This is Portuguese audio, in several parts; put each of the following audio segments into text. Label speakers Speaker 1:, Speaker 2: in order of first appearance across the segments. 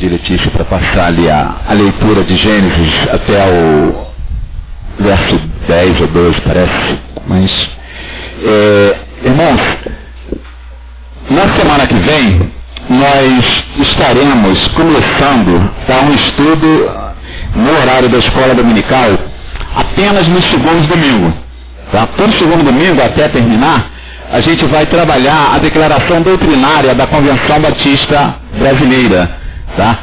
Speaker 1: pedir, Letícia, para passar ali a leitura de Gênesis até o verso 10 ou 12, parece. Mas, irmãos, na semana que vem, nós estaremos começando um estudo no horário da escola dominical apenas no segundo domingo. Tá? Todo segundo domingo, até terminar, a gente vai trabalhar a declaração doutrinária da Convenção Batista Brasileira. Tá?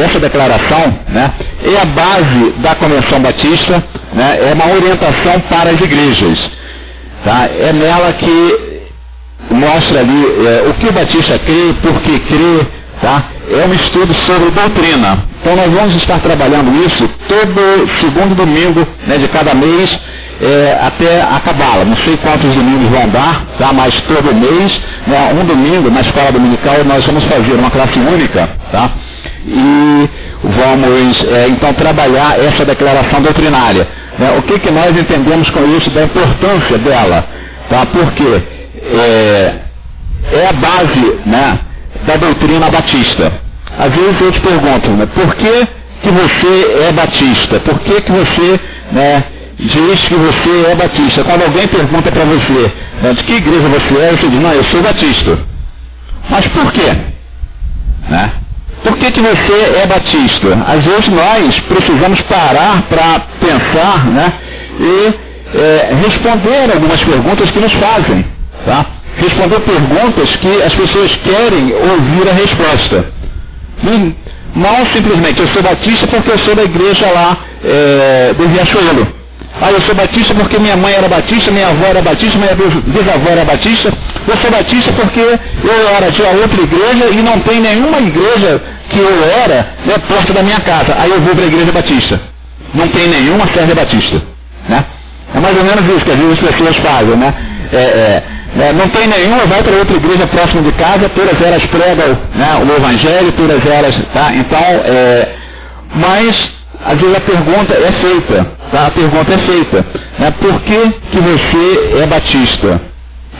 Speaker 1: Essa declaração, né, é a base da Convenção Batista, né, é uma orientação para as igrejas. Tá? É nela que mostra ali o que o Batista crê, por que crê. Tá? É um estudo sobre doutrina. Então nós vamos estar trabalhando isso todo segundo domingo, né, de cada mês, até acabá-la. Não sei quantos domingos vão dar, tá? Mas todo mês, né, um domingo na escola dominical, nós vamos fazer uma classe única, tá? E vamos então trabalhar essa declaração doutrinária. Né? O que nós entendemos com isso, da importância dela? Tá? Porque é a base, né, da doutrina batista. Às vezes eu te pergunto, né, por que você é batista? Por que você, né, diz que você é batista? Quando alguém pergunta para você, né, de que igreja você é, você diz, não, eu sou batista. Mas por quê? Né? Por que você é batista? Às vezes nós precisamos parar para pensar, né, e responder algumas perguntas que nos fazem. Tá? Responder perguntas que as pessoas querem ouvir a resposta. Não simplesmente, eu sou batista porque eu sou da igreja lá do Riachuelo. Eu sou batista porque minha mãe era batista, minha avó era batista, minha bisavó era batista. Eu sou batista porque eu era de outra igreja e não tem nenhuma igreja que eu era, né, perto da minha casa. Aí eu vou para a igreja batista. Não tem nenhuma serve batista. Né? É mais ou menos isso que às vezes as pessoas fazem, né? Não tem nenhuma, vai para outra igreja próxima de casa, todas elas pregam, né, o evangelho, todas elas, tá? Então, mas às vezes a pergunta é feita, tá? A pergunta é feita, né? Por que você é batista?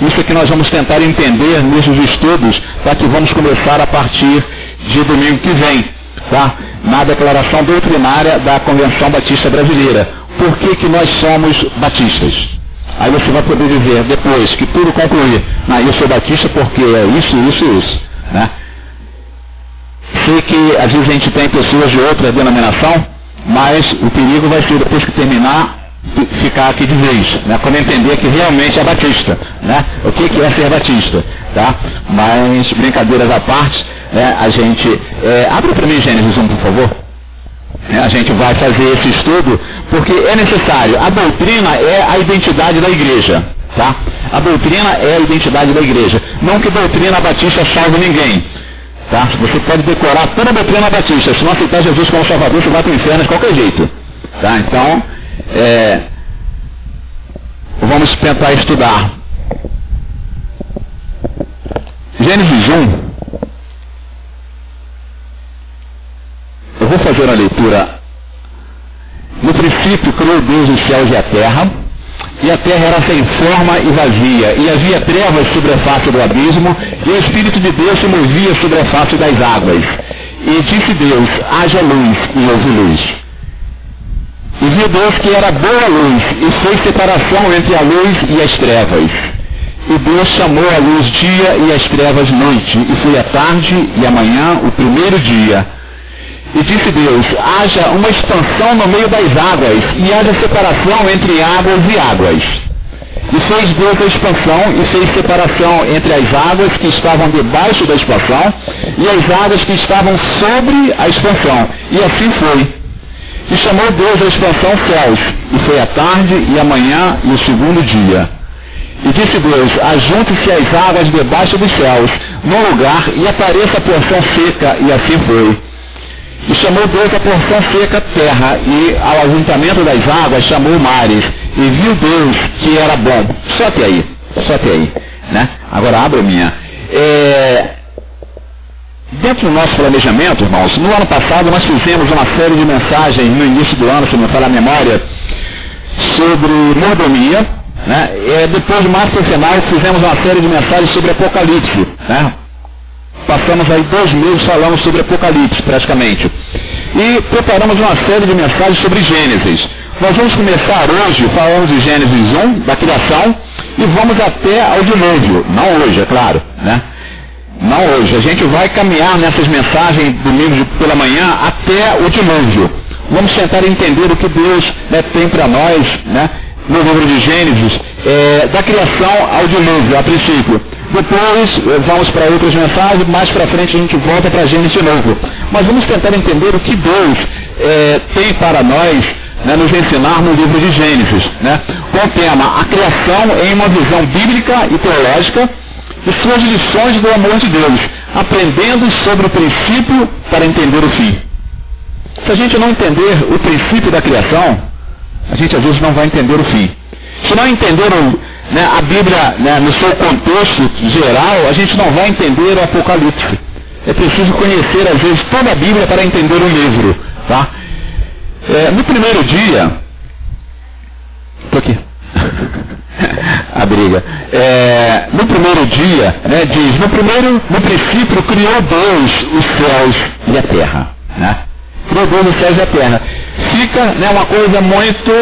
Speaker 1: Isso é que nós vamos tentar entender nesses estudos, tá? Que vamos começar a partir de domingo que vem, tá? Na declaração doutrinária da Convenção Batista Brasileira. Por que nós somos batistas? Aí você vai poder dizer, depois que tudo concluir, eu sou batista porque é isso. Né? Sei que às vezes a gente tem pessoas de outra denominação, mas o perigo vai ser, depois que terminar, ficar aqui de vez, né? Quando entender que realmente é batista. Né? O que é ser batista? Tá? Mas, brincadeiras à parte, né, a gente... abre para mim Gênesis 1, por favor. A gente vai fazer esse estudo porque é necessário. A doutrina é a identidade da igreja. Tá? A doutrina é a identidade da igreja. Não que a doutrina batista salve ninguém. Tá? Você pode decorar toda a doutrina batista. Se não aceitar Jesus como Salvador, você vai para o inferno de qualquer jeito. Tá? Então, vamos tentar estudar. Gênesis 1. Eu vou fazer a leitura. No princípio criou Deus os céus e a terra era sem forma e vazia, e havia trevas sobre a face do abismo, e o Espírito de Deus se movia sobre a face das águas. E disse Deus, haja luz, e houve luz. E viu Deus que era boa a luz, e fez separação entre a luz e as trevas. E Deus chamou a luz dia e as trevas noite, e foi a tarde e a manhã o primeiro dia. E disse Deus, haja uma expansão no meio das águas, e haja separação entre águas e águas. E fez Deus a expansão, e fez separação entre as águas que estavam debaixo da expansão, e as águas que estavam sobre a expansão. E assim foi. E chamou Deus a expansão céus, e foi a tarde e a manhã e o segundo dia. E disse Deus, ajunte-se as águas debaixo dos céus, num lugar, e apareça a porção seca, e assim foi. E chamou Deus a porção seca terra, e ao ajuntamento das águas chamou mares, e viu Deus que era bom. Só até aí, né? Agora abre a minha. Dentro do nosso planejamento, irmãos, no ano passado nós fizemos uma série de mensagens no início do ano, se não me falha a memória, sobre mordomia, né? Depois de março final fizemos uma série de mensagens sobre Apocalipse, né? passamos aí 2 meses falando sobre Apocalipse, praticamente. E preparamos uma série de mensagens sobre Gênesis. Nós vamos começar hoje falando de Gênesis 1, da criação, e vamos até ao dilúvio. Não hoje, é claro, né? Não hoje. A gente vai caminhar nessas mensagens domingo pela manhã até o dilúvio. Vamos tentar entender o que Deus, né, tem para nós, né, no livro de Gênesis, da criação ao dilúvio, a princípio. Depois vamos para outras mensagens, mais para frente a gente volta para Gênesis de novo. Mas vamos tentar entender o que Deus tem para nós, né, nos ensinar no livro de Gênesis, né, com o tema a criação em uma visão bíblica e teológica e suas lições do amor de Deus, aprendendo sobre o princípio para entender o fim. Se a gente não entender o princípio da criação, a gente às vezes não vai entender o fim. Se não entender a Bíblia, né, no seu contexto geral, a gente não vai entender o Apocalipse. É preciso conhecer às vezes toda a Bíblia para entender o livro, tá? No primeiro dia, estou aqui, a briga. No primeiro dia, né, diz, no princípio criou Deus os céus e a terra, né? Criou Deus os céus e a terra. Fica, né, uma coisa muito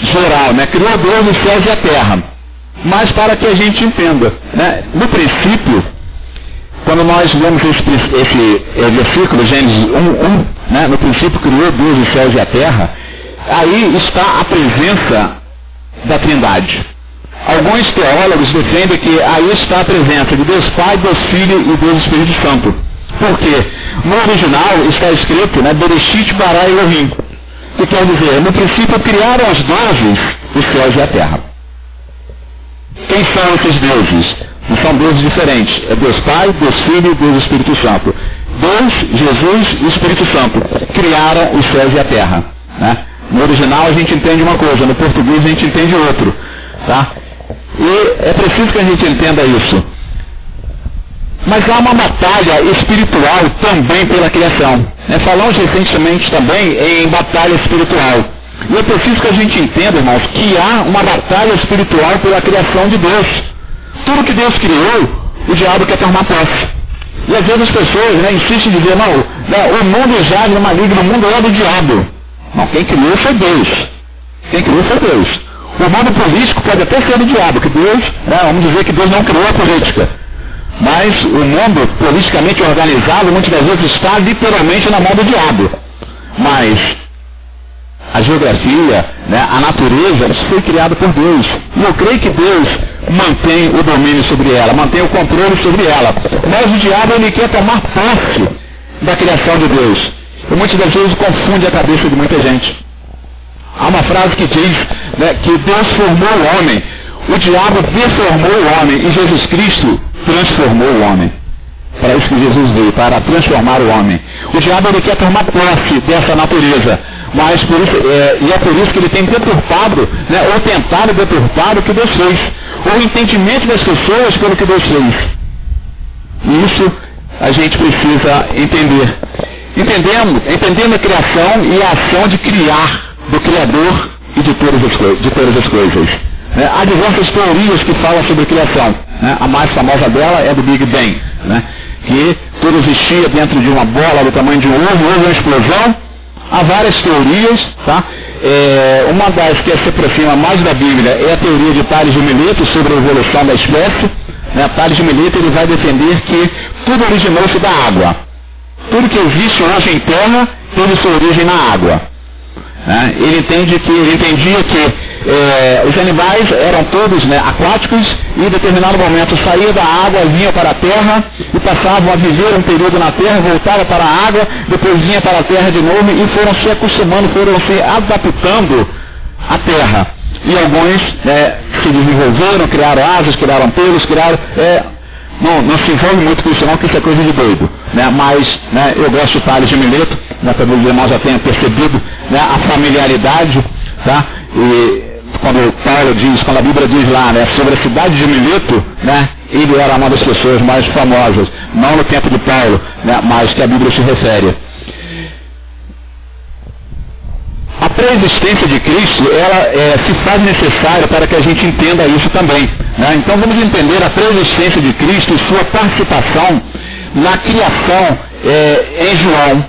Speaker 1: geral, né? Criou Deus os céus e a terra. Mas para que a gente entenda, né, no princípio, quando nós lemos esse versículo, Gênesis 1:1, né, no princípio criou Deus os céus e a terra, aí está a presença da Trindade. Alguns teólogos defendem que aí está a presença de Deus Pai, Deus Filho e Deus Espírito Santo. Por quê? No original está escrito, né, Bereshit bara Elohim, que quer dizer, no princípio criaram os deuses, os céus e a terra. Quem são esses deuses? Não são deuses diferentes. É Deus Pai, Deus Filho e Deus Espírito Santo. Deus, Jesus e Espírito Santo criaram os céus e a terra, né? No original a gente entende uma coisa, no português a gente entende outro, tá? E é preciso que a gente entenda isso. Mas há uma batalha espiritual também pela criação, né? Falamos recentemente também em batalha espiritual. E é preciso que a gente entenda, irmãos, que há uma batalha espiritual pela criação de Deus. Tudo que Deus criou, o diabo quer tomar posse. E às vezes as pessoas, né, insistem em dizer, não, o mundo jaz no maligno, o mundo é do diabo. Não, quem criou foi Deus. Quem criou foi Deus. O mundo político pode até ser do diabo, que Deus, né, vamos dizer que Deus não criou a política. Mas o mundo politicamente organizado muitas das vezes está literalmente na mão do diabo. Mas a geografia, né, a natureza, isso foi criado por Deus. E eu creio que Deus mantém o domínio sobre ela, mantém o controle sobre ela. Mas o diabo, ele quer tomar posse da criação de Deus. E muitas das vezes confunde a cabeça de muita gente. Há uma frase que diz, né, que Deus formou o homem, o diabo deformou o homem e Jesus Cristo transformou o homem. Para isso que Jesus veio, para transformar o homem. O diabo, ele quer tomar posse dessa natureza, mas por isso, e é por isso que ele tem deturpado, né, ou tentado deturpar o que Deus fez, ou o entendimento das pessoas pelo que Deus fez. E isso a gente precisa entender. Entendendo a criação e a ação de criar do Criador e de todas as coisas. Né? Há diversas teorias que falam sobre a criação. Né? A mais famosa dela é do Big Bang, né? Que tudo existia dentro de uma bola do tamanho de um ovo, houve uma explosão. Há várias teorias, tá? Uma das que se aproxima mais da Bíblia é a teoria de Tales de Mileto sobre a evolução da espécie. Né? Tales de Mileto, ele vai defender que tudo originou-se da água. Tudo que existe hoje em terra teve sua origem na água. Né? Ele entendia que os animais eram todos, né, aquáticos e em determinado momento saía da água, vinha para a terra e passavam a viver um período na terra, voltavam para a água, depois vinha para a terra de novo e foram se acostumando, foram se adaptando à terra. E alguns se desenvolveram, criaram asas, criaram pelos, não se envolve muito com isso não, que isso é coisa de doido, né? Mas, né, eu gosto de Tales de Mileto, né, talvez os irmãos já tenham percebido, né, a familiaridade, tá? E quando a Bíblia diz lá, né, sobre a cidade de Mileto, né, ele era uma das pessoas mais famosas, não no tempo de Paulo, né, mas que a Bíblia se refere. A pré-existência de Cristo, ela se faz necessária para que a gente entenda isso também. né? Então vamos entender a pré-existência de Cristo e sua participação na criação em João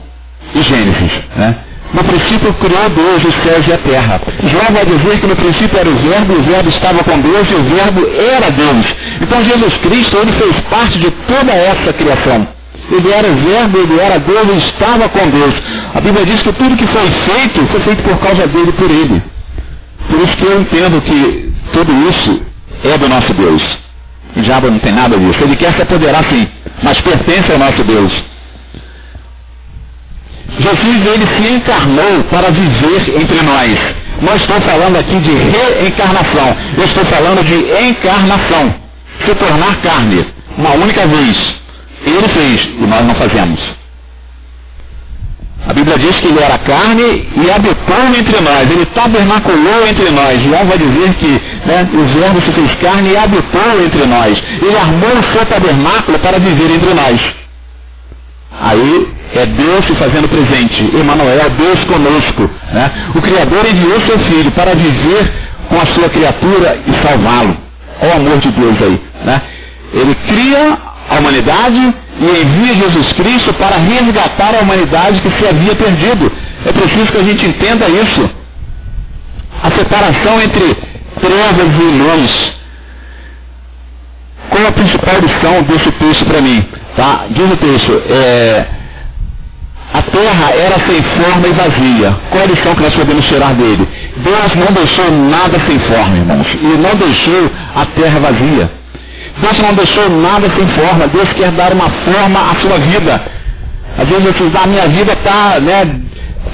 Speaker 1: e Gênesis, né? No princípio criou Deus os céus e a terra. João vai dizer que no princípio era o Verbo estava com Deus e o Verbo era Deus. Então Jesus Cristo, ele fez parte de toda essa criação. Ele era o Verbo, ele era Deus e estava com Deus. A Bíblia diz que tudo que foi feito por causa dele e por ele. Por isso que eu entendo que tudo isso é do nosso Deus. O diabo não tem nada disso. Ele quer se apoderar sim, mas pertence ao nosso Deus. Jesus, ele se encarnou para viver entre nós. Não estou falando aqui de reencarnação. Eu estou falando de encarnação. Se tornar carne. Uma única vez. Ele fez e nós não fazemos. A Bíblia diz que ele era carne e habitou entre nós. Ele tabernaculou entre nós. João vai dizer que, né, o Verbo se fez carne e habitou entre nós. Ele armou o seu tabernáculo para viver entre nós. Aí é Deus se fazendo presente. Emmanuel, Deus conosco, né? O Criador enviou seu Filho para viver com a sua criatura e salvá-lo. Olha o amor de Deus aí, né? Ele cria a humanidade e envia Jesus Cristo para resgatar a humanidade que se havia perdido. É preciso que a gente entenda isso. A separação entre trevas e luz. Qual é a principal lição desse texto para mim? Tá? Diz o texto, a terra era sem forma e vazia. Qual é a lição que nós podemos tirar dele? Deus não deixou nada sem forma, irmãos. Ele não deixou a terra vazia. Deus não deixou nada sem forma. Deus quer dar uma forma à sua vida. Às vezes você diz, a minha vida está, né,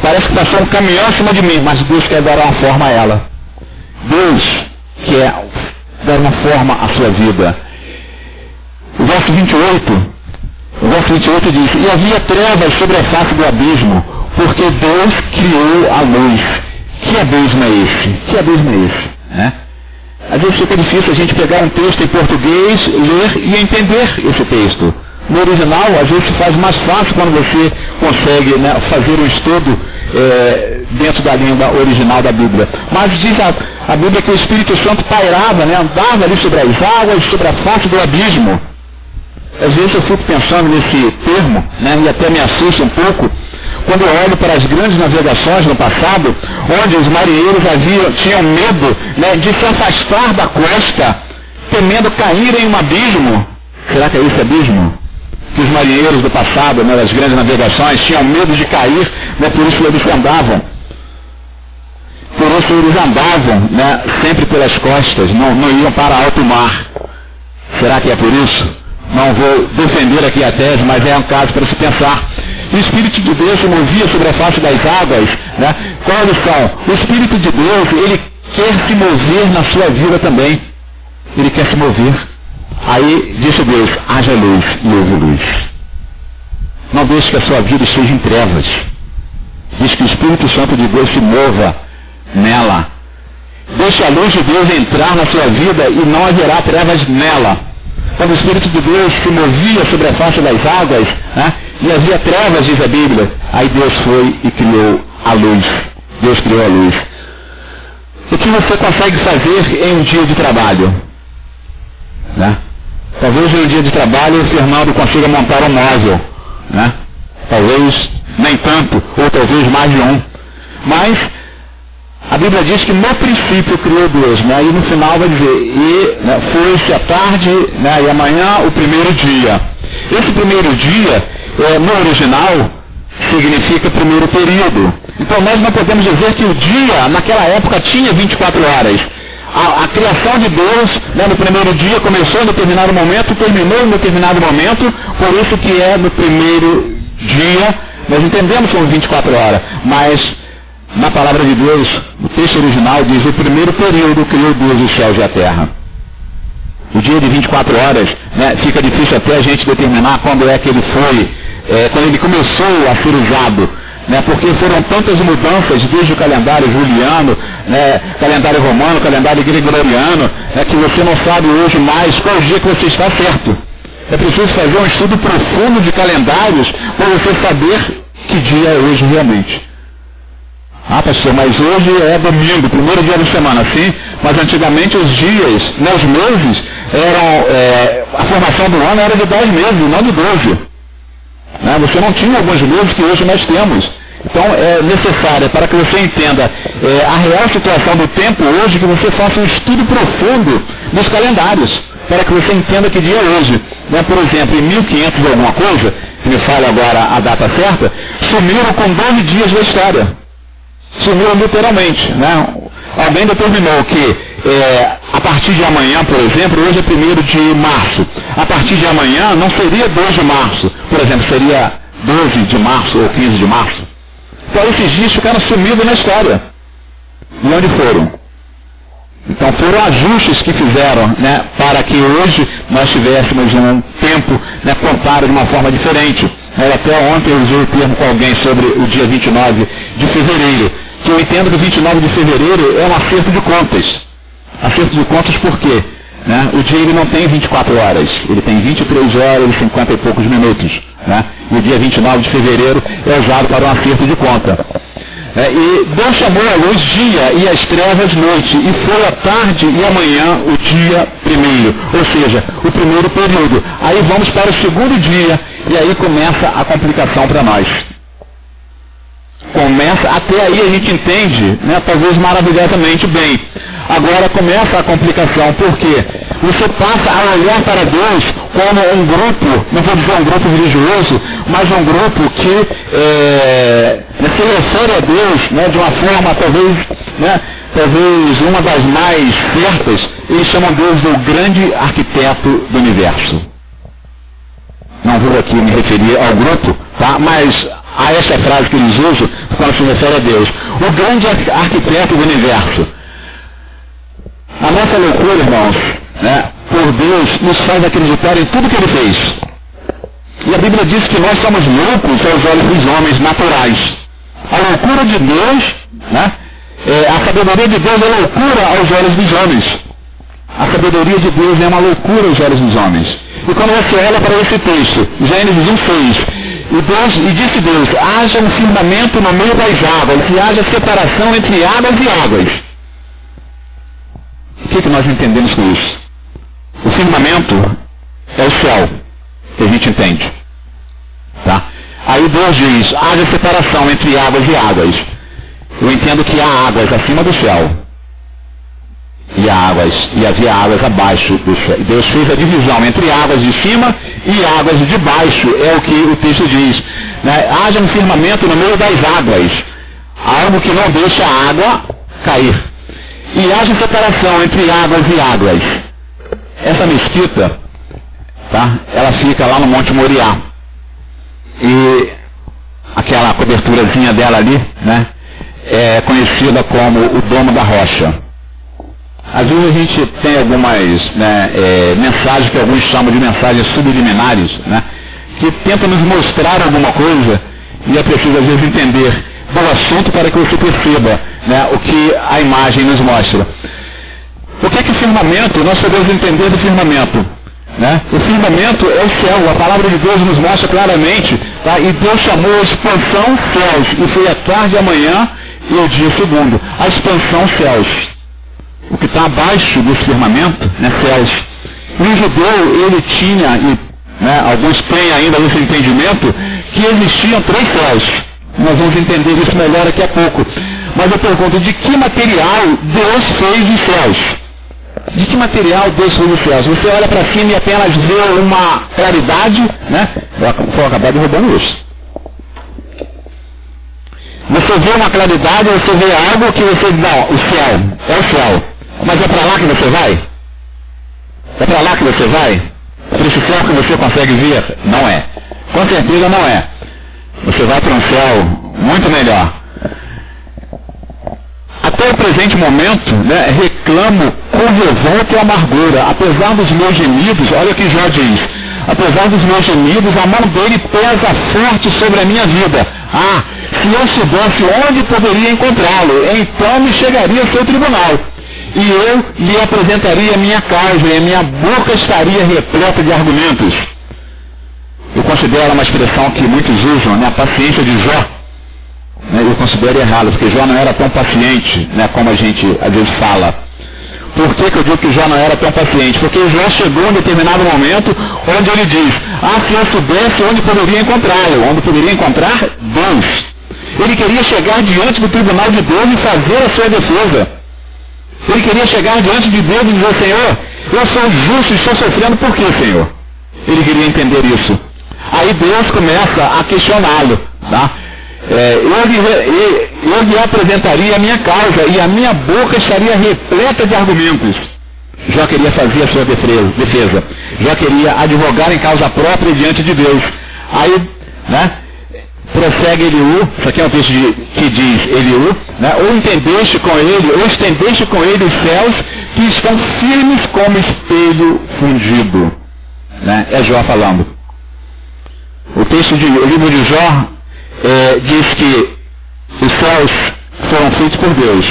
Speaker 1: parece que passou um caminhão em cima de mim, mas Deus quer dar uma forma a ela. Deus quer dar uma forma à sua vida. O verso 28 diz, e havia trevas sobre a face do abismo, porque Deus criou a luz. Que abismo é esse? Que abismo é esse? Né? Às vezes fica difícil a gente pegar um texto em português, ler e entender esse texto. No original, às vezes se faz mais fácil quando você consegue, né, fazer um estudo dentro da língua original da Bíblia. Mas diz a Bíblia que o Espírito Santo pairava, né, andava ali sobre as águas, sobre a face do abismo. Às vezes eu fico pensando nesse termo, né, e até me assusta um pouco, quando eu olho para as grandes navegações no passado, onde os marinheiros tinham medo, né, de se afastar da costa, temendo cair em um abismo. Será que é esse abismo? Que os marinheiros do passado, né, das grandes navegações, tinham medo de cair, né, por isso eles andavam. Por isso eles andavam, né, sempre pelas costas, não iam para alto mar. Será que é por isso? Não vou defender aqui a tese, mas é um caso para se pensar. O Espírito de Deus se movia sobre a face das águas, né? Qual a lição? O Espírito de Deus, ele quer se mover na sua vida também. Ele quer se mover. Aí disse Deus, haja luz e houve luz. Não deixe que a sua vida esteja em trevas. Diz que o Espírito Santo de Deus se mova nela. Deixe a luz de Deus entrar na sua vida e não haverá trevas nela. Quando o Espírito de Deus se movia sobre a face das águas, né, e havia trevas, diz a Bíblia, aí Deus foi e criou a luz. Deus criou a luz. O que você consegue fazer em um dia de trabalho? Né? Talvez em um dia de trabalho o Fernando consiga montar um móvel. Né? Talvez nem tanto, ou talvez mais de um. Mas a Bíblia diz que no princípio criou Deus, né? E no final vai dizer, e, né, foi-se a tarde, né, e amanhã o primeiro dia. Esse primeiro dia, no original, significa primeiro período. Então nós não podemos dizer que o dia, naquela época, tinha 24 horas. A criação de Deus, né, no primeiro dia, começou em determinado momento, terminou em determinado momento, por isso que é no primeiro dia, nós entendemos como 24 horas, mas na palavra de Deus, o texto original diz, o primeiro período criou Deus os céus e a terra. O dia de 24 horas, né, fica difícil até a gente determinar quando é que ele foi, quando ele começou a ser usado, né, porque foram tantas mudanças desde o calendário juliano, né, calendário romano, calendário gregoriano, né, que você não sabe hoje mais qual dia que você está certo. É preciso fazer um estudo profundo de calendários para você saber que dia é hoje realmente. Ah, pastor, mas hoje é domingo, primeiro dia da semana, sim, mas antigamente os dias, os meses, a formação do ano era de 10 meses, não de 12. Né? Você não tinha alguns meses que hoje nós temos. Então é necessário, para que você entenda a real situação do tempo hoje, que você faça um estudo profundo dos calendários, para que você entenda que dia é hoje. Né? Por exemplo, em 1500 alguma coisa, que me fale agora a data certa, sumiram com 12 dias da história. Sumiram literalmente. Né? Alguém determinou que a partir de amanhã, por exemplo, hoje é 1º de março. A partir de amanhã não seria 2 de março, por exemplo, seria 12 de março ou 15 de março. Então esses dias ficaram sumidos na história. E onde foram? Então foram ajustes que fizeram, né, para que hoje nós tivéssemos um tempo, né, contado de uma forma diferente. Até ontem eu usei o termo com alguém sobre o dia 29 de fevereiro, que eu entendo que 29 de fevereiro é um acerto de contas. Acerto de contas por quê? Né? O dia ele não tem 24 horas, ele tem 23 horas e 50 e poucos minutos. Né? E o dia 29 de fevereiro é usado para um acerto de conta. E Deus chamou a luz dia e as trevas noite, e foi a tarde e amanhã o dia primeiro, ou seja, o primeiro período. Aí vamos para o segundo dia, e aí começa a complicação para nós. Até aí a gente entende, né, talvez maravilhosamente bem. Agora começa a complicação, porque você passa a olhar para Deus como um grupo, não vou dizer um grupo religioso, mas um grupo que se refere a Deus, né, de uma forma talvez uma das mais certas. Eles chamam Deus do grande arquiteto do universo. Não vou aqui me referir ao grupo, tá? Mas a essa frase que eles usam quando se refere a Deus. O grande arquiteto do universo. A nossa loucura, irmãos, né, por Deus, nos faz acreditar em tudo que Ele fez. E a Bíblia diz que nós somos loucos aos olhos dos homens naturais. A loucura de Deus, né, a sabedoria de Deus é loucura aos olhos dos homens. A sabedoria de Deus é uma loucura aos olhos dos homens. E quando você olha para esse texto, Gênesis 1:6, e disse Deus, haja um firmamento no meio das águas, e haja separação entre águas e águas. O que nós entendemos com isso? O firmamento é o céu, que a gente entende. Tá? Aí Deus diz, haja separação entre águas e águas. Eu entendo que há águas acima do céu. E havia águas abaixo do céu. Deus fez a divisão entre águas de cima e águas de baixo, é o que o texto diz. Né? Haja um firmamento no meio das águas, algo que não deixa a água cair. E haja separação entre águas e águas. Essa mesquita, tá? Ela fica lá no Monte Moriá. E aquela coberturazinha dela ali, né, é conhecida como o Domo da Rocha. Às vezes a gente tem algumas mensagens que alguns chamam de mensagens subliminares, né, que tentam nos mostrar alguma coisa, e é preciso às vezes entender do assunto para que você perceba, né, o que a imagem nos mostra. O que é que o firmamento, nós podemos entender do firmamento? Né? O firmamento é o céu, a palavra de Deus nos mostra claramente, tá? E Deus chamou a expansão céus, e foi a tarde e a manhã e o dia segundo. A expansão céus. O que está abaixo desse firmamento, né, céus. E o judeu, ele tinha, alguns têm ainda esse entendimento, que existiam 3 céus. Nós vamos entender isso melhor daqui a pouco. Mas eu pergunto, de que material Deus fez os céus? De que material Deus fez os céus? Você olha para cima e apenas vê uma claridade, né? Vou acabar derrubando isso. Você vê uma claridade, você vê algo que você diz, não, o céu, é o céu. Mas é para lá que você vai? É para lá que você vai? Para esse céu que você consegue ver? Não é. Com certeza não é. Você vai para um céu muito melhor. Até o presente momento, né, reclamo com revolta e amargura. Apesar dos meus gemidos, olha o que Jó diz. Apesar dos meus gemidos, a mão dele pesa forte sobre a minha vida. Ah, se eu soubesse onde poderia encontrá-lo, então me chegaria ao seu tribunal. E eu lhe apresentaria a minha causa, e a minha boca estaria repleta de argumentos. Eu considero uma expressão que muitos usam, né, a paciência de Jó. né, eu considero errado, porque Jó não era tão paciente, né, como a gente às vezes fala. Por que eu digo que Jó não era tão paciente? Porque Jó chegou em determinado momento onde ele diz, se eu soubesse onde poderia encontrá-lo, onde poderia encontrar Deus. Ele queria chegar diante do tribunal de Deus e fazer a sua defesa. Ele queria chegar diante de Deus e dizer, Senhor, eu sou justo e estou sofrendo por quê, Senhor? Ele queria entender isso. Aí Deus começa a questioná-lo, tá? Eu lhe apresentaria a minha causa e a minha boca estaria repleta de argumentos. Jó queria fazer a sua defesa. Jó queria advogar em causa própria diante de Deus. Aí, né, prossegue Eliú, isso aqui é um texto que diz Eliú, né, ou estendeste com ele os céus que estão firmes como espelho fundido. Né, é Jó falando. O livro de Jó diz que os céus foram feitos por Deus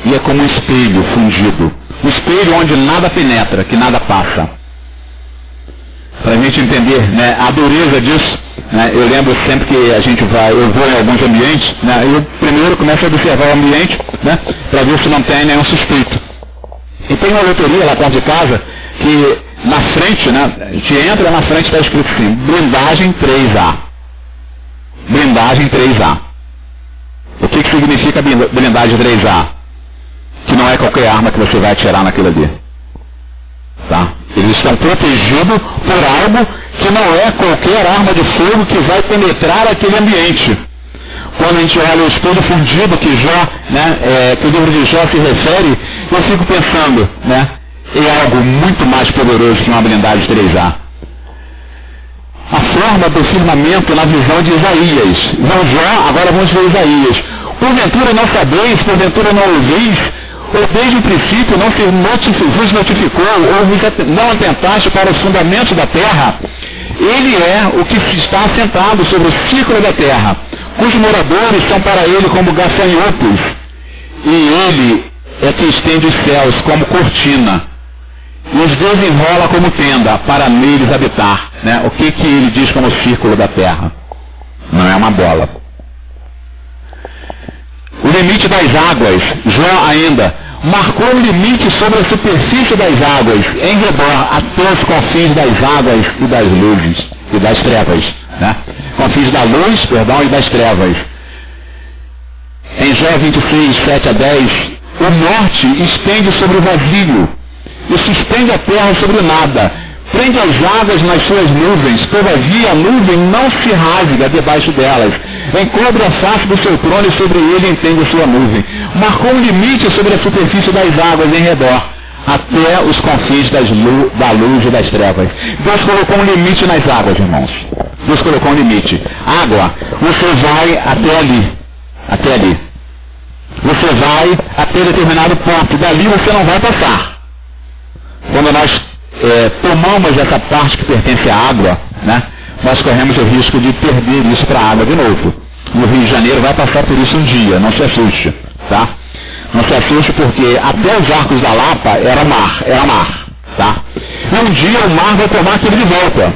Speaker 1: e é como um espelho fundido. Um espelho onde nada penetra, que nada passa. Para a gente entender, né, a dureza disso, né, eu lembro sempre que eu vou em alguns ambientes, né, eu primeiro começo a observar o ambiente, né, para ver se não tem nenhum suspeito. E tem uma loteria lá perto de casa que na frente, né, a gente entra na frente, está escrito assim, blindagem 3A. Blindagem 3A. O que significa blindagem 3A? Que não é qualquer arma que você vai atirar naquilo ali. Tá? Eles estão protegidos por algo que não é qualquer arma de fogo que vai penetrar aquele ambiente. Quando a gente olha o espelho fundido que Jó, né, que o livro de Jó se refere, eu fico pensando, né, é algo muito mais poderoso que uma blindagem 3A. A forma do firmamento na visão de Isaías. Não Jó, agora vamos ver Isaías. Porventura não sabeis, porventura não ouvis, ou desde o princípio não vos notificou, ou não atentaste para os fundamentos da terra. Ele é o que está assentado sobre o círculo da terra, cujos moradores são para ele como gafanhotos, e ele é que estende os céus como cortina, e os desenrola como tenda, para neles habitar. Né? O que ele diz como círculo da terra? Não é uma bola. O limite das águas, Jó ainda, marcou o limite sobre a superfície das águas, em redor, até os confins das águas e das luzes, e das trevas. Né? Confins da luz, e das trevas. Em Jó 26, 7 a 10, o norte estende sobre o vazio, e suspende a terra sobre o nada, prende as águas nas suas nuvens, todavia a nuvem não se rasga debaixo delas, encobre a face do seu trono e sobre ele entende a sua nuvem. Marcou um limite sobre a superfície das águas em redor, até os confins da luz e das trevas. Deus colocou um limite nas águas, irmãos. Deus colocou um limite. Água, você vai até ali. Até ali. Você vai até determinado ponto. Dali você não vai passar. Quando nós tomamos essa parte que pertence à água, né, nós corremos o risco de perder isso para a água de novo. No Rio de Janeiro vai passar por isso um dia, não se assuste, tá? Não se assuste porque até os Arcos da Lapa era mar, tá? E um dia o mar vai tomar aquilo de volta.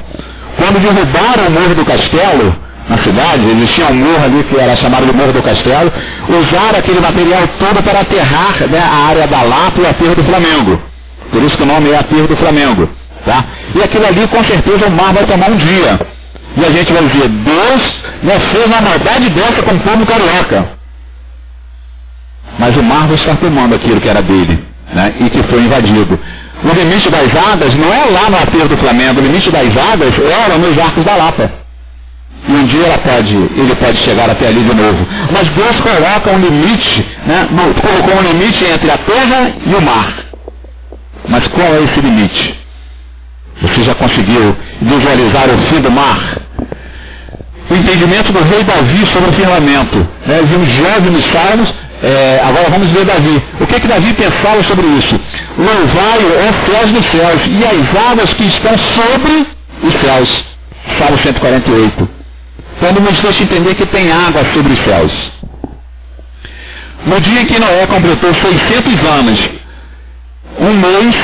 Speaker 1: Quando derrubaram o Morro do Castelo, na cidade, existia um morro ali que era chamado de Morro do Castelo, usaram aquele material todo para aterrar, né, a área da Lapa e o aterro do Flamengo. Por isso que o nome é aterro do Flamengo, tá? E aquilo ali, com certeza, o mar vai tomar um dia. E a gente vai dizer, Deus, né, fez uma maldade dessa com o povo carioca. Mas o mar vai estar tomando aquilo que era dele, né, e que foi invadido. O limite das águas não é lá no aterro do Flamengo, o limite das águas era nos Arcos da Lapa. E um dia ele pode chegar até ali de novo. Mas Deus coloca um limite, né, colocou um limite entre a terra e o mar. Mas qual é esse limite? Você já conseguiu visualizar o fim do mar? O entendimento do rei Davi sobre o firmamento. Né? Vimos Jó nos Salmos, agora vamos ver Davi. O que Davi pensava sobre isso? Louvai-o, ó céus dos céus, e as águas que estão sobre os céus. Salmo 148. Quando nos deixa entender que tem água sobre os céus. No dia em que Noé completou 600 anos, 1 mês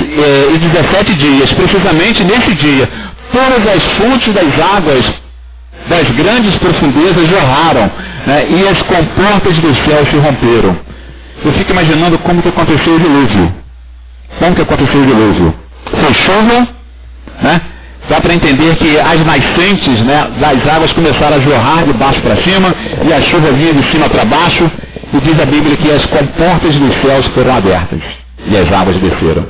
Speaker 1: e 17 dias, precisamente nesse dia, todas as fontes das águas das grandes profundezas jorraram, né, e as comportas do céu se romperam. Eu fico imaginando como que aconteceu o dilúvio. Como que aconteceu o dilúvio? Foi chuva, né? Dá para entender que as nascentes, né, das águas começaram a jorrar de baixo para cima, e a chuva vinha de cima para baixo, e diz a Bíblia que as comportas dos céus foram abertas, e as águas desceram.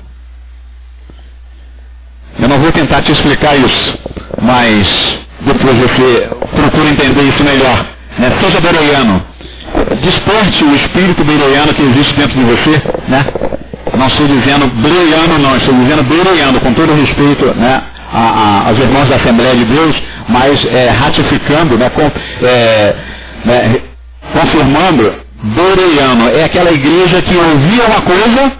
Speaker 1: Eu não vou tentar te explicar isso, mas depois você procura entender isso melhor, né? Seja bereano, desperte o espírito bereano que existe dentro de você, né? Não estou dizendo bereano, não, estou dizendo bereano, com todo respeito, né, aos irmãos da Assembleia de Deus, mas ratificando, né, confirmando, bereano é aquela igreja que ouvia uma coisa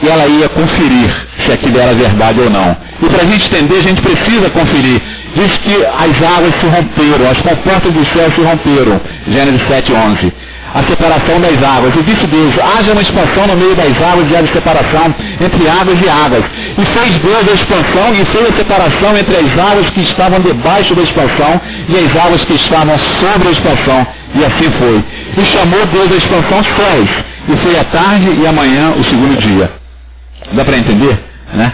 Speaker 1: e ela ia conferir se aquilo era verdade ou não. E para a gente entender, a gente precisa conferir. Diz que as águas se romperam, as comportas do céu se romperam. Gênesis 7:11. A separação das águas. E disse Deus, haja uma expansão no meio das águas e haja separação entre águas e águas. E fez Deus a expansão e fez a separação entre as águas que estavam debaixo da expansão e as águas que estavam sobre a expansão. E assim foi. E chamou Deus a expansão céus. E foi a tarde e amanhã o segundo dia. Dá para entender? Né?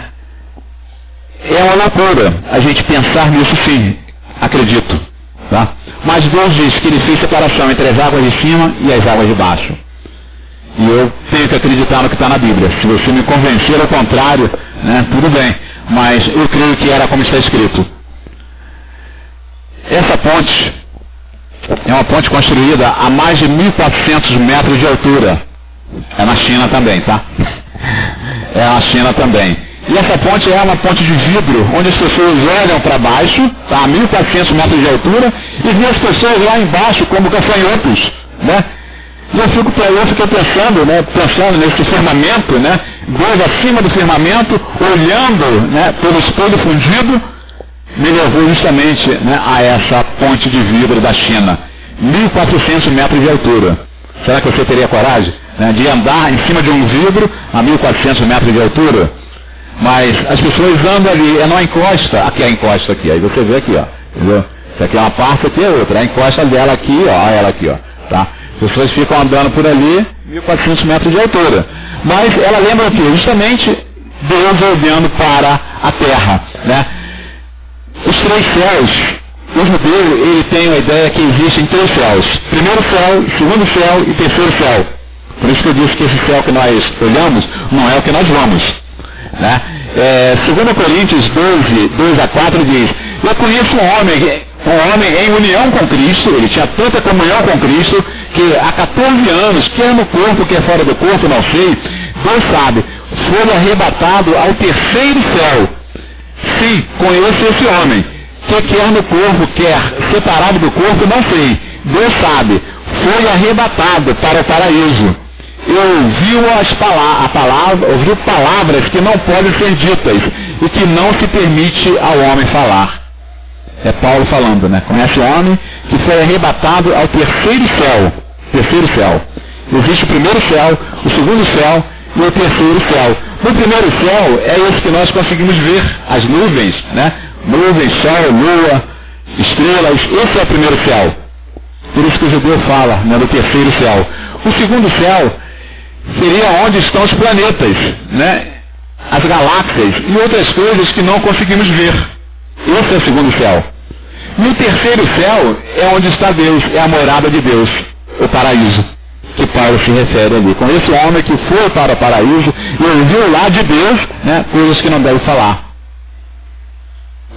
Speaker 1: É uma loucura a gente pensar nisso, sim. Acredito. Tá? Mas Deus diz que Ele fez separação entre as águas de cima e as águas de baixo. E eu tenho que acreditar no que está na Bíblia. Se você me convencer ao contrário, né, tudo bem. Mas eu creio que era como está escrito. Essa ponte é uma ponte construída a mais de 1.400 metros de altura. É na China também, tá? É na China também. E essa ponte é uma ponte de vidro, onde as pessoas olham para baixo, tá, a 1.400 metros de altura, e vê as pessoas lá embaixo como gafanhotos, né? E eu fico pensando, né, nesse firmamento, né? Deus acima do firmamento, olhando, né, pelo espelho fundido, me levou justamente, né, a essa ponte de vidro da China. 1.400 metros de altura. Será que você teria coragem, né, de andar em cima de um vidro a 1.400 metros de altura? Mas as pessoas andam ali, é numa encosta, aqui é a encosta aqui, aí você vê aqui, ó, entendeu? Isso aqui é uma parte, aqui é outra, a encosta dela aqui, ó, ela aqui, ó, tá? As pessoas ficam andando por ali, 1.400 metros de altura. Mas ela lembra o quê? Justamente Deus olhando para a terra, né? Os três céus, o judeu, ele tem a ideia que existem três céus. Primeiro céu, segundo céu e terceiro céu. Por isso que eu disse que esse céu que nós olhamos não é o que nós vamos. Né? 2 Coríntios 12, 2-4 diz, eu conheço um homem em união com Cristo, ele tinha tanta comunhão com Cristo, que há 14 anos, quer no corpo, quer fora do corpo, não sei, Deus sabe, foi arrebatado ao terceiro céu. Sim, conheço esse homem, que quer no corpo, quer separado do corpo, não sei, Deus sabe, foi arrebatado para o paraíso. Ouviu ouviu palavras que não podem ser ditas e que não se permite ao homem falar. É Paulo falando, né? Conhece o homem que foi arrebatado ao terceiro céu. Terceiro céu. Existe o primeiro céu, o segundo céu e o terceiro céu. No primeiro céu é esse que nós conseguimos ver, as nuvens, né? Nuvens, sol, lua, estrelas. Esse é o primeiro céu. Por isso que o judeu fala, né, do terceiro céu. O segundo céu seria onde estão os planetas, né? As galáxias e outras coisas que não conseguimos ver. Esse é o segundo céu. No terceiro céu é onde está Deus, é a morada de Deus, o paraíso, que Paulo se refere ali. Com esse homem que foi para o paraíso e ouviu lá de Deus, né, coisas que não deve falar,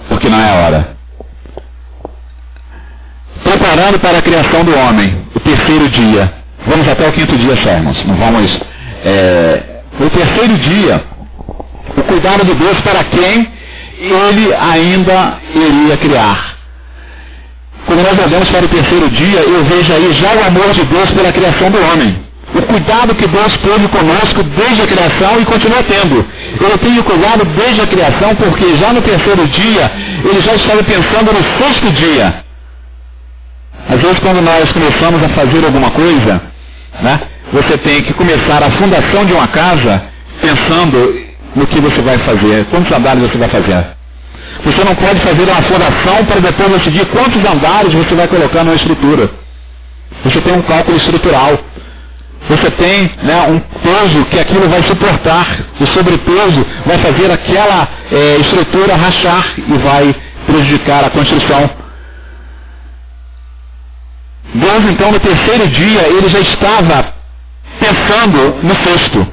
Speaker 1: porque não é a hora. Preparando para a criação do homem, o terceiro dia. Vamos até o quinto dia, irmãos. Não vamos. O terceiro dia, o cuidado de Deus para quem Ele ainda iria criar. Quando nós olhamos para o terceiro dia, eu vejo aí já o amor de Deus pela criação do homem. O cuidado que Deus teve conosco desde a criação e continua tendo. Ele tem o cuidado desde a criação porque já no terceiro dia, Ele já estava pensando no sexto dia. Às vezes quando nós começamos a fazer alguma coisa, né, você tem que começar a fundação de uma casa pensando no que você vai fazer, quantos andares você vai fazer. Você não pode fazer uma fundação para depois decidir quantos andares você vai colocar na estrutura. Você tem um cálculo estrutural. Você tem, né, um peso que aquilo vai suportar. O sobrepeso vai fazer aquela estrutura rachar e vai prejudicar a construção. Deus, então, no terceiro dia, ele já estava pensando no sexto.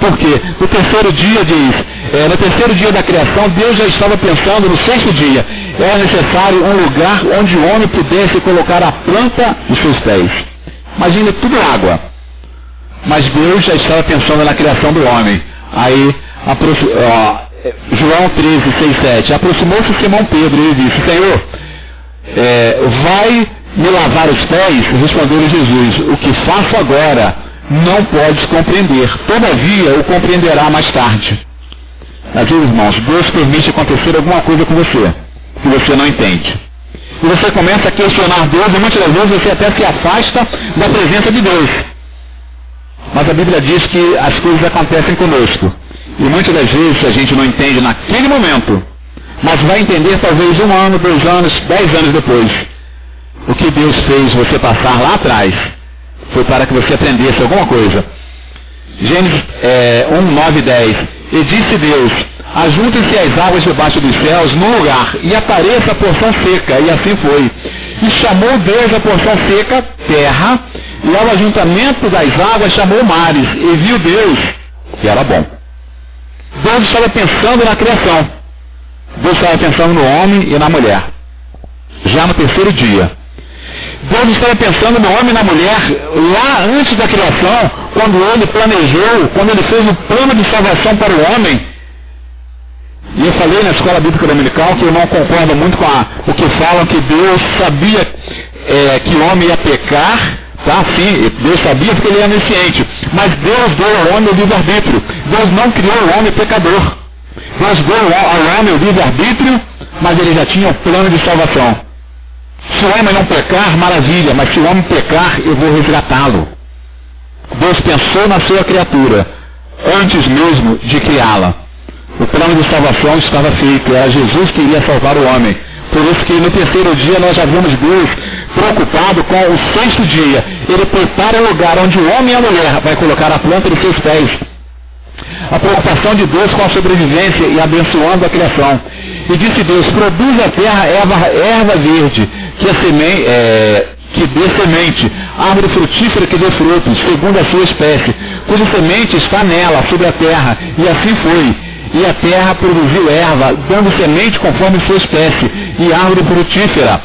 Speaker 1: Por quê? No terceiro dia no terceiro dia da criação, Deus já estava pensando no sexto dia. Era necessário um lugar onde o homem pudesse colocar a planta dos seus pés. Imagina, tudo água. Mas Deus já estava pensando na criação do homem. Aí, João 13, 6, 7. Aproximou-se Simão Pedro e ele disse: Senhor, vai me lavar os pés? Respondeu-lhe Jesus: o que faço agora não podes compreender, todavia o compreenderá mais tarde. Às vezes, irmãos, Deus permite acontecer alguma coisa com você, que você não entende. E você começa a questionar Deus, e muitas das vezes você até se afasta da presença de Deus. Mas a Bíblia diz que as coisas acontecem conosco. E muitas das vezes a gente não entende naquele momento, mas vai entender talvez 1 ano, 2 anos, 10 anos depois. O que Deus fez você passar lá atrás foi para que você aprendesse alguma coisa. Gênesis 1, 9 e 10. E disse Deus: ajuntem-se as águas debaixo dos céus num lugar, e apareça a porção seca. E assim foi. E chamou Deus a porção seca terra, e ao ajuntamento das águas chamou mares. E viu Deus que era bom. Deus estava pensando na criação. Deus estava pensando no homem e na mulher. Já no terceiro dia. Deus estava pensando no homem e na mulher lá antes da criação, quando ele planejou, quando ele fez o plano de salvação para o homem. E eu falei na escola bíblica dominical que eu não concordo muito com o que falam que Deus sabia que o homem ia pecar, tá? Sim, Deus sabia porque ele é onisciente. Mas Deus deu ao homem o livre-arbítrio. Deus não criou o homem pecador. Deus deu ao homem o livre-arbítrio, mas ele já tinha o plano de salvação. Se o homem não pecar, maravilha, mas se o homem pecar, eu vou resgatá-lo. Deus pensou na sua criatura, antes mesmo de criá-la. O plano de salvação estava feito, era Jesus que iria salvar o homem. Por isso que no terceiro dia nós já vimos Deus preocupado com o sexto dia. Ele prepara o lugar onde o homem e a mulher vai colocar a planta dos seus pés. A preocupação de Deus com a sobrevivência e abençoando a criação. E disse Deus: produz a terra erva verde, que dê semente, árvore frutífera que dê frutos, segundo a sua espécie, cuja semente está nela, sobre a terra. E assim foi. E a terra produziu erva, dando semente conforme sua espécie, e árvore frutífera,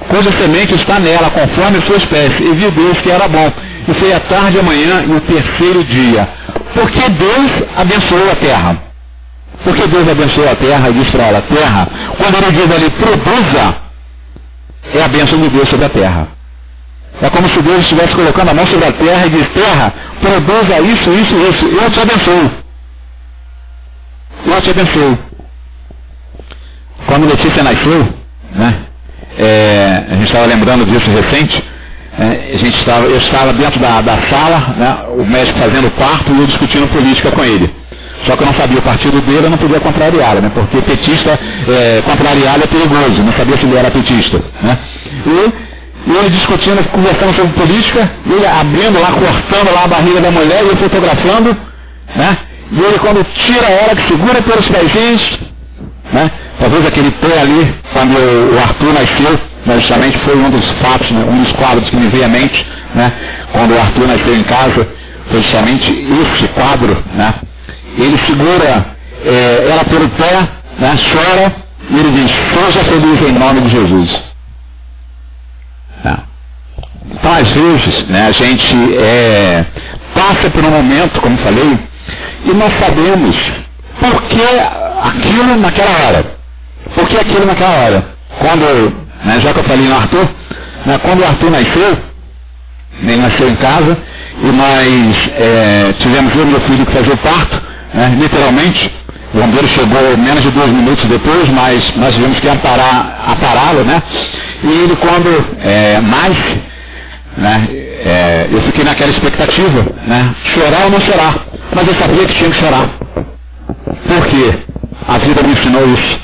Speaker 1: cuja semente está nela, conforme sua espécie. E viu Deus que era bom. E foi a tarde e a manhã e o terceiro dia. Porque Deus abençoou a terra. Porque Deus abençoou a terra e disse para ela: terra, quando ele diz ali, produza, é a bênção de Deus sobre a terra. É como se Deus estivesse colocando a mão sobre a terra e diz: terra, produza isso, isso, isso. Eu te abençoo. Eu te abençoo. Quando Letícia nasceu, né, a gente estava lembrando disso recente, eu estava dentro da sala, né, o médico fazendo o parto e eu discutindo política com ele. Só que eu não sabia o partido dele, eu não podia contrariá-lo, né, porque petista, contrariá-lo é perigoso, não sabia se ele era petista. Né. E ele discutindo, conversando sobre política, ele abrindo lá, cortando lá a barriga da mulher e eu fotografando, né. E ele, quando tira ela, que segura pelos pezinhos, né? Talvez aquele pé ali, quando o Arthur nasceu, né, justamente foi um dos fatos, né, um dos quadros que me veio à mente, né? Quando o Arthur nasceu em casa, foi justamente esse quadro, né? Ele segura ela pelo pé, né, chora, e ele diz: seja feliz em nome de Jesus. Então, às vezes, né, a gente passa por um momento, como falei, e nós sabemos por que aquilo naquela hora. Por que aquilo naquela hora? Quando, né, já que eu falei no Arthur, né, quando o Arthur nasceu, ele nasceu em casa, e nós tivemos eu e meu filho que fazer o parto, né, literalmente. O bombeiro chegou menos de 2 minutos depois, mas nós tivemos que apará-lo, né? E ele, quando nasce, né, eu fiquei naquela expectativa, né, chorar ou não chorar. Mas eu sabia que tinha que chorar. Por quê? A vida me ensinou isso.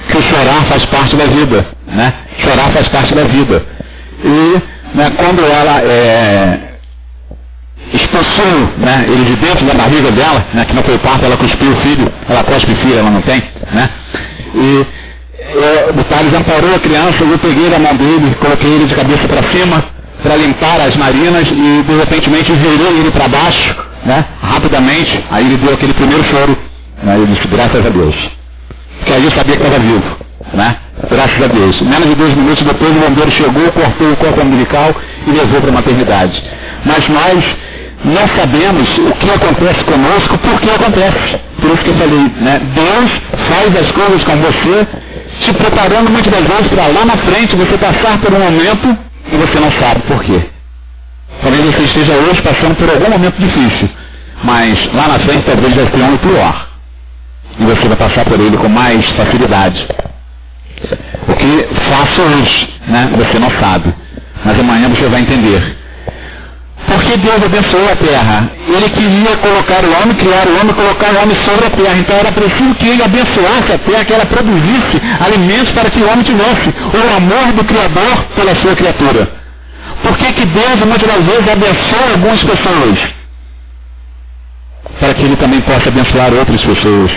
Speaker 1: Que chorar faz parte da vida, né? Chorar faz parte da vida. E né, quando ela expulsou, né, ele de dentro da barriga dela, né, que não foi parto, ela cuspiu o filho, ela cospe filho, ela não tem, né? E o Thales amparou a criança, eu peguei na mão dele, coloquei ele de cabeça para cima para limpar as narinas e de repentemente virei ele para baixo, né, rapidamente. Aí ele deu aquele primeiro choro, né, eu disse, graças a Deus, porque aí eu sabia que estava vivo, né, graças a Deus. Menos de 2 minutos depois o bombeiro chegou, cortou o corpo umbilical e levou para a maternidade. Mas nós não sabemos o que acontece conosco, porque acontece. Por isso que eu falei, né, Deus faz as coisas com você, te preparando muitas das vezes para lá na frente você passar por um momento e você não sabe por quê. Talvez você esteja hoje passando por algum momento difícil, mas lá na frente talvez vai ser um pior. E você vai passar por ele com mais facilidade. O que faço hoje, né, você não sabe, mas amanhã você vai entender. Porque Deus abençoou a terra. Ele queria colocar o homem, criar o homem, colocar o homem sobre a terra. Então era preciso que ele abençoasse a terra, que ela produzisse alimentos para que o homem tivesse o amor do Criador pela sua criatura. Por que Deus muitas das vezes abençoa algumas pessoas? Para que ele também possa abençoar outras pessoas.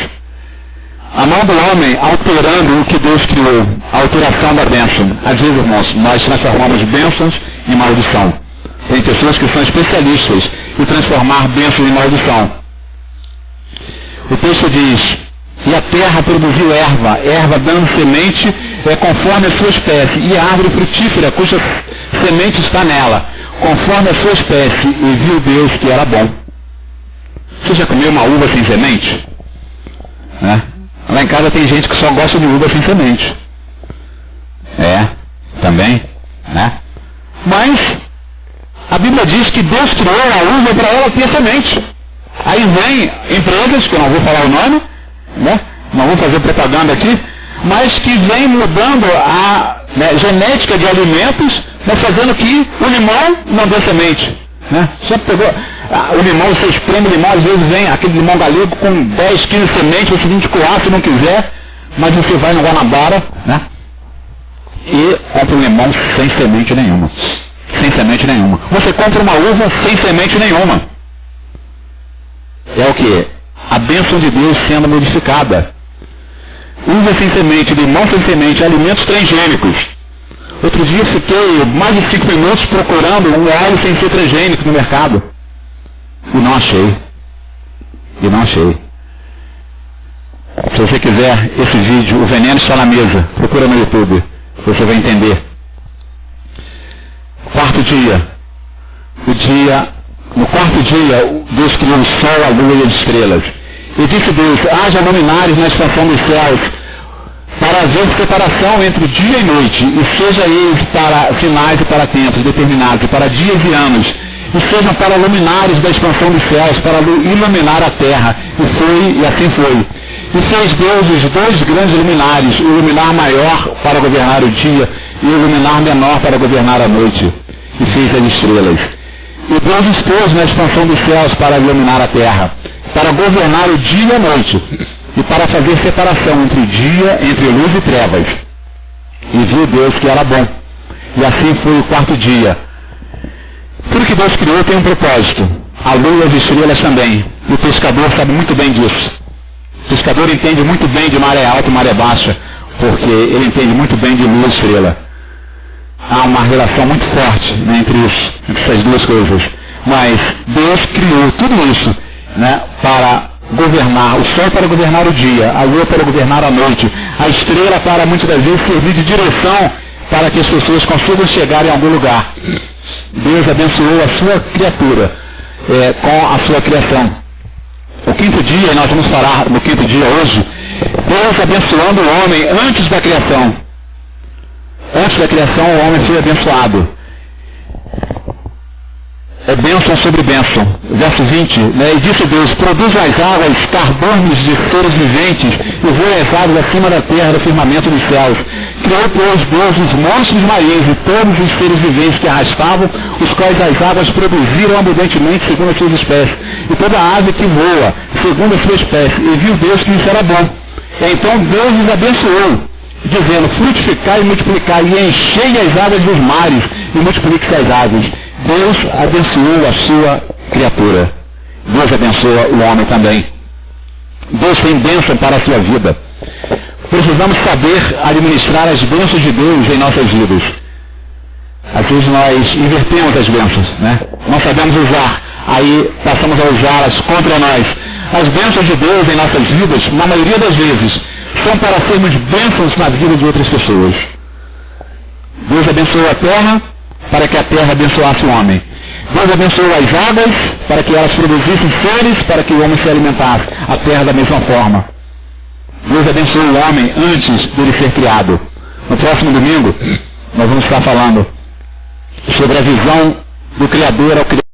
Speaker 1: A mão do homem alterando o que Deus criou, a alteração da bênção. Às vezes, irmãos, nós transformamos bênçãos em maldição. Tem pessoas que são especialistas em transformar bênçãos em maldição. O texto diz, e a terra produziu erva dando semente conforme a sua espécie, e a árvore frutífera cuja semente está nela, conforme a sua espécie, e viu Deus que era bom. Você já comeu uma uva sem semente? Né? Lá em casa tem gente que só gosta de uva sem semente. Também, né? Mas a Bíblia diz que Deus criou a uva para ela ter semente. Aí vem empresas, que eu não vou falar o nome, né? Não vou fazer propaganda aqui, mas que vem mudando a genética de alimentos, mas fazendo que o limão não dê semente. Né? Você pegou o limão, você espreme o limão, às vezes vem aquele limão galego com 10, 15 sementes, você vem de coar se não quiser, mas você vai no Guanabara, né? E compra um limão sem semente nenhuma. Sem semente nenhuma. Você compra uma uva sem semente nenhuma. É o que? A bênção de Deus sendo modificada. Uva sem semente, limão sem semente, alimentos transgênicos. Outro dia fiquei mais de 5 minutos procurando um óleo sem ser transgênico no mercado. E não achei. Se você quiser esse vídeo, o veneno está na mesa. Procura no YouTube. Você vai entender. Quarto dia. No quarto dia, Deus criou o sol, a lua e as estrelas. E disse Deus, haja luminares na expansão dos céus, para haver separação entre dia e noite, e seja eles para sinais e para tempos determinados, para dias e anos, e sejam para luminares da expansão dos céus, para iluminar a terra. E assim foi. E fez Deus os 2 grandes luminares, o luminar maior para governar o dia, e o luminar menor para governar a noite. E fez as estrelas. E Deus expôs na expansão dos céus para iluminar a terra, para governar o dia e a noite, e para fazer separação entre luz e trevas. E viu Deus que era bom. E assim foi o quarto dia. Tudo que Deus criou tem um propósito. A lua e as estrelas também. E o pescador sabe muito bem disso. O pescador entende muito bem de maré alta e maré baixa, porque ele entende muito bem de lua e estrela. Há uma relação muito forte, né, entre essas duas coisas. Mas Deus criou tudo isso, né, para governar, o sol para governar o dia, a lua para governar a noite, a estrela para muitas das vezes servir de direção para que as pessoas consigam chegar em algum lugar. Deus abençoou a sua criatura com a sua criação. O quinto dia, nós vamos falar no quinto dia hoje, Deus abençoando o homem antes da criação. Antes da criação, o homem foi abençoado. É bênção sobre bênção. Verso 20, né? E disse Deus, produz as águas cardumes de seres viventes, e voe as águas acima da terra, do firmamento dos céus. Criou, pois, Deus os monstros marinhos e todos os seres viventes que arrastavam, os quais as águas produziram abundantemente segundo as suas espécies, e toda a ave que voa, segundo a sua espécie. E viu Deus que isso era bom. Então Deus os abençoou, dizendo, frutificai e multiplicai, e enchei as águas dos mares, e multiplique-se as aves. Deus abençoou a sua criatura. Deus abençoa o homem também. Deus tem bênção para a sua vida. Precisamos saber administrar as bênçãos de Deus em nossas vidas. Às vezes nós invertemos as bênçãos, né? Não sabemos usar, aí passamos a usá-las contra nós. As bênçãos de Deus em nossas vidas, na maioria das vezes, são para sermos bênçãos na vida de outras pessoas. Deus abençoou a terra para que a terra abençoasse o homem. Deus abençoou as águas para que elas produzissem seres para que o homem se alimentasse. A terra da mesma forma. Deus abençoou o homem antes dele ser criado. No próximo domingo, nós vamos estar falando sobre a visão do Criador ao Criador.